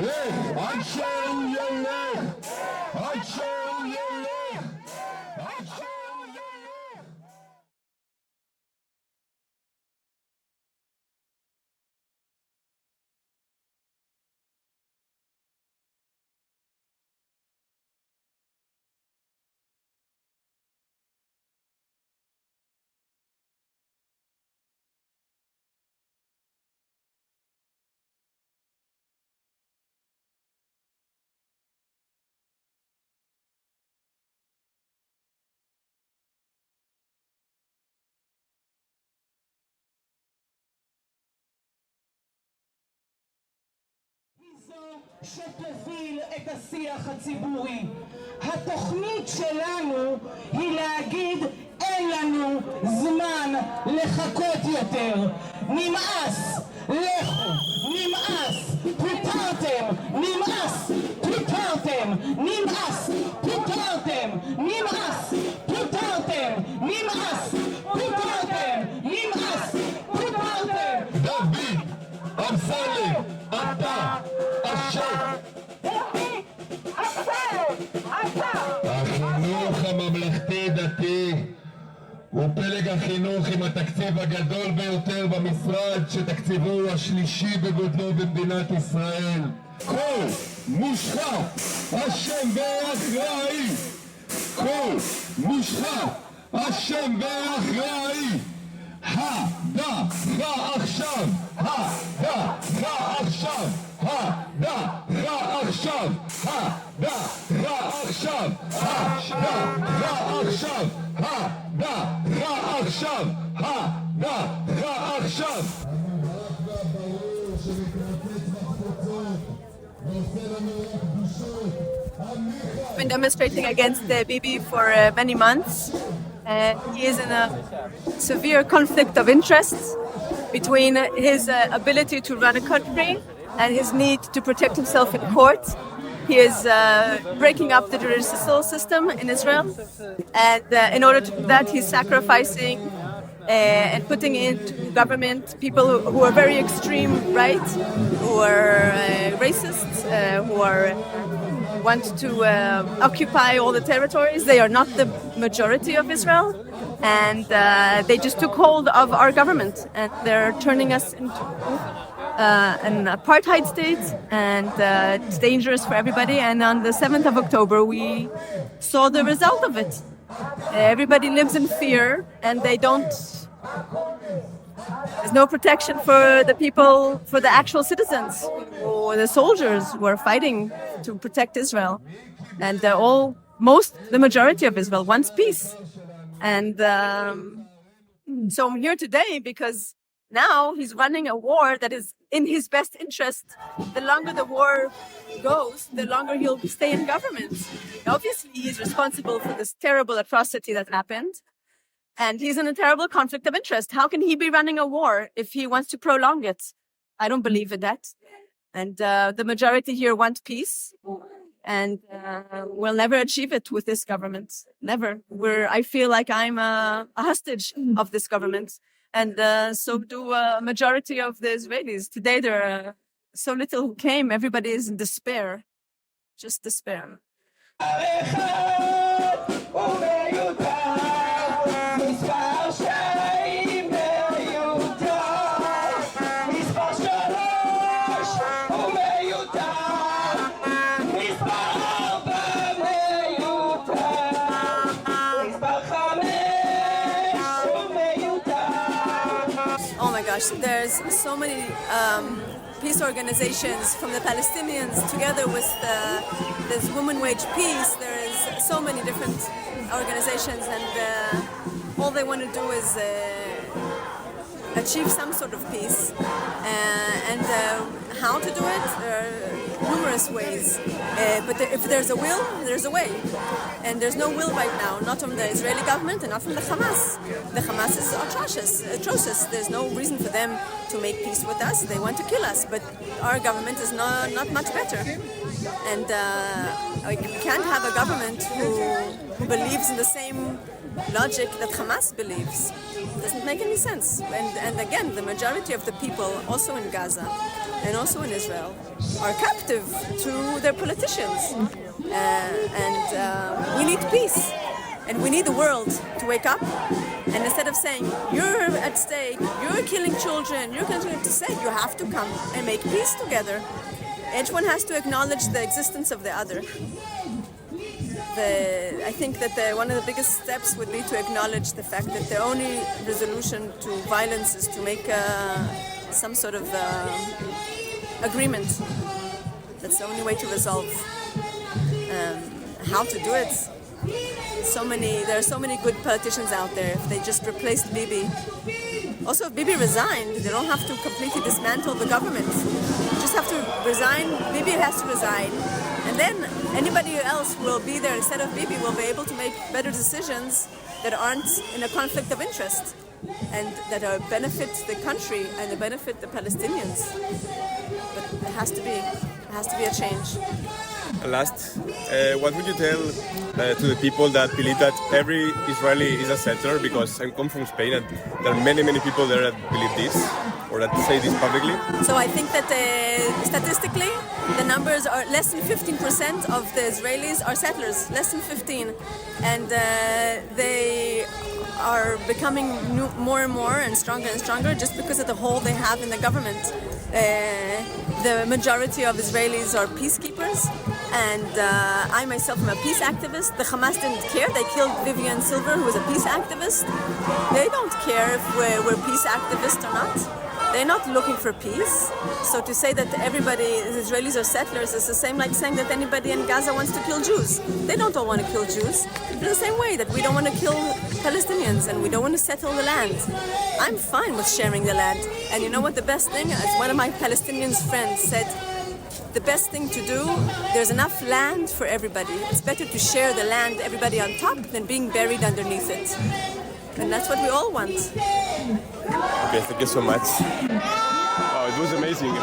לך עד שהוא ילך, עד שהוא ילך, עד שהוא ילך. שתוביל את השיח הציבורי. התוכנית שלנו היא להגיד אין לנו זמן לחכות יותר. נמאס, לכו, נמאס, פוטרתם, נמאס, פוטרתם, נמאס, פוטרתם, נמאס, פוטרתם, נמאס, פוטרתם, נמאס, פוטרתם. דוד אמסלם, אתה אשם. החינוך הממלכתי-דתי הוא פלג החינוך עם התקציב הגדול ביותר במשרד, שתקציבו הוא השלישי בגודלו במדינת ישראל. כל מושחת אשם ואחראי, כל מושחת אשם ואחראי. הדחה עכשיו, הדחה עכשיו, הדחה עכשיו, הדחה עכשיו, הדחה עכשיו, הדחה עכשיו, הדחה עכשיו. Been demonstrating against Bibi for many months. He is in a severe conflict of interests between his ability to run a country and his need to protect himself in court. He is breaking up the judicial system in Israel, and in order to do that, he's sacrificing and putting into government people who are very extreme right, who are racists, who want to occupy all the territories. They are not the majority of Israel, and they just took hold of our government, and they're turning us into an apartheid state, and it's dangerous for everybody. And on the 7th of October, we saw the result of it. Everybody lives in fear, and they don't. There's no protection for the people, for the actual citizens, or the soldiers who are fighting to protect Israel. And the majority of Israel wants peace. And so I'm here today because now he's running a war that is in his best interest. The longer the war goes, the longer he'll stay in government. Obviously, he's responsible for this terrible atrocity that happened. And he's in a terrible conflict of interest. How can he be running a war if he wants to prolong it? I don't believe in that. And the majority here want peace. And we'll never achieve it with this government. Never. I feel like I'm a hostage of this government. And so do a majority of the Israelis. Today there are so little who came. Everybody is in despair. Just despair. There's so many peace organizations from the Palestinians together with this Women Wage Peace. There is so many different organizations, and all they want to do is achieve some sort of peace. And how to do it? There are numerous ways. But if there's a will, there's a way. And there's no will right now, not from the Israeli government and not from the Hamas. The Hamas is atrocious. There's no reason for them to make peace with us. They want to kill us, but our government is not much better. And we can't have a government who believes in the same logic that Hamas believes. It doesn't make any sense. And again, the majority of the people, also in Gaza and also in Israel, are captive to their politicians. We need peace. And we need the world to wake up. And instead of saying, you're at stake, you're killing children, you're continuing to say, you have to come and make peace together. Each one has to acknowledge the existence of the other. I think that one of the biggest steps would be to acknowledge the fact that the only resolution to violence is to make some sort of agreement. That's the only way to resolve. How to do it? There are so many good politicians out there. If they just replaced Bibi. Also, if Bibi resigned, they don't have to completely dismantle the government. They just have to resign. Bibi has to resign. And then anybody else who will be there instead of Bibi will be able to make better decisions that aren't in a conflict of interest and that benefit the country and that benefit the Palestinians. But it has to be a change. Last, what would you tell to the people that believe that every Israeli is a settler? Because I come from Spain and there are many people there that believe this or that say this publicly. So I think that statistically the numbers are less than 15% of the Israelis are settlers, less than 15. And they are becoming more and more and stronger just because of the hold they have in the government. The majority of Israelis are peacekeepers, and I myself am a peace activist. The Hamas didn't care. They killed Vivian Silver, who was a peace activist. They don't care if we're peace activists or not. They're not looking for peace. So to say that the Israelis are settlers is the same like saying that anybody in Gaza wants to kill Jews. They don't all want to kill Jews. In the same way that we don't want to kill Palestinians and we don't want to settle the land. I'm fine with sharing the land. And you know what the best thing is? One of my Palestinian friends said, the best thing to do, there's enough land for everybody. It's better to share the land, everybody on top, than being buried underneath it. And that's what we all want. Okay, thank you so much. Wow, it was amazing.